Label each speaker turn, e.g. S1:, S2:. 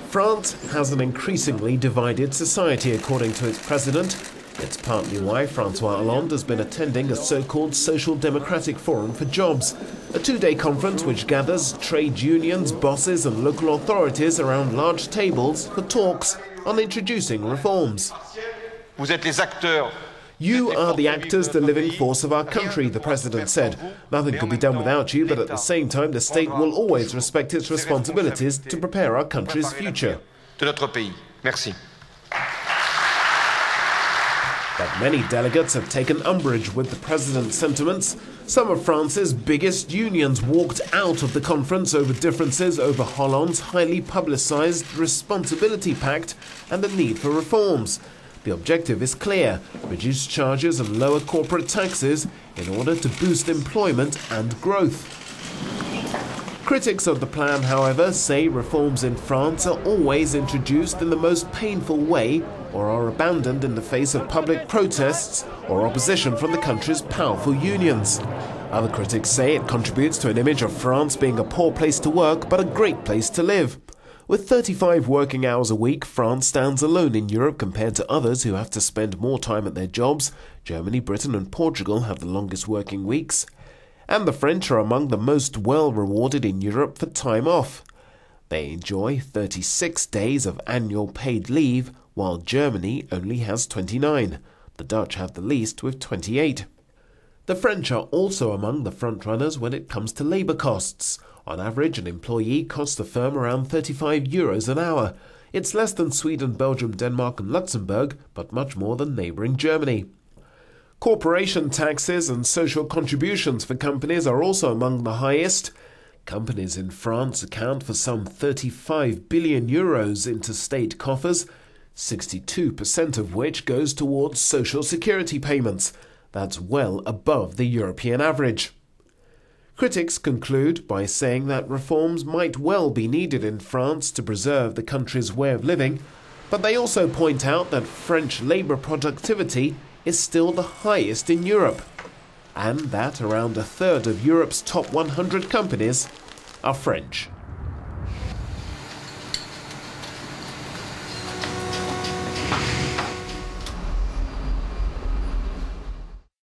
S1: France has an increasingly divided society, according to its president. It's partly why Francois Hollande has been attending a so-called Social Democratic Forum for Jobs, a two-day conference which gathers trade unions, bosses and local authorities around large tables for talks on introducing reforms. You are the actors, the living force of our country, the president said. Nothing could be done without you, but at the same time the state will always respect its responsibilities to prepare our country's future. But many delegates have taken umbrage with the president's sentiments. Some of France's biggest unions walked out of the conference over differences over Hollande's highly publicized Responsibility Pact and the need for reforms. The objective is clear: reduce charges and lower corporate taxes in order to boost employment and growth. Critics of the plan, however, say reforms in France are always introduced in the most painful way or are abandoned in the face of public protests or opposition from the country's powerful unions. Other critics say it contributes to an image of France being a poor place to work but a great place to live. With 35 working hours a week, France stands alone in Europe compared to others who have to spend more time at their jobs. Germany, Britain and Portugal have the longest working weeks. And the French are among the most well-rewarded in Europe for time off. They enjoy 36 days of annual paid leave, while Germany only has 29. The Dutch have the least with 28. The French are also among the front-runners when it comes to labour costs. On average, an employee costs the firm around €35 an hour. It's less than Sweden, Belgium, Denmark and Luxembourg, but much more than neighbouring Germany. Corporation taxes and social contributions for companies are also among the highest. Companies in France account for some €35 billion into state coffers, 62% of which goes towards social security payments. That's well above the European average. Critics conclude by saying that reforms might well be needed in France to preserve the country's way of living, but they also point out that French labour productivity is still the highest in Europe, and that around a third of Europe's top 100 companies are French.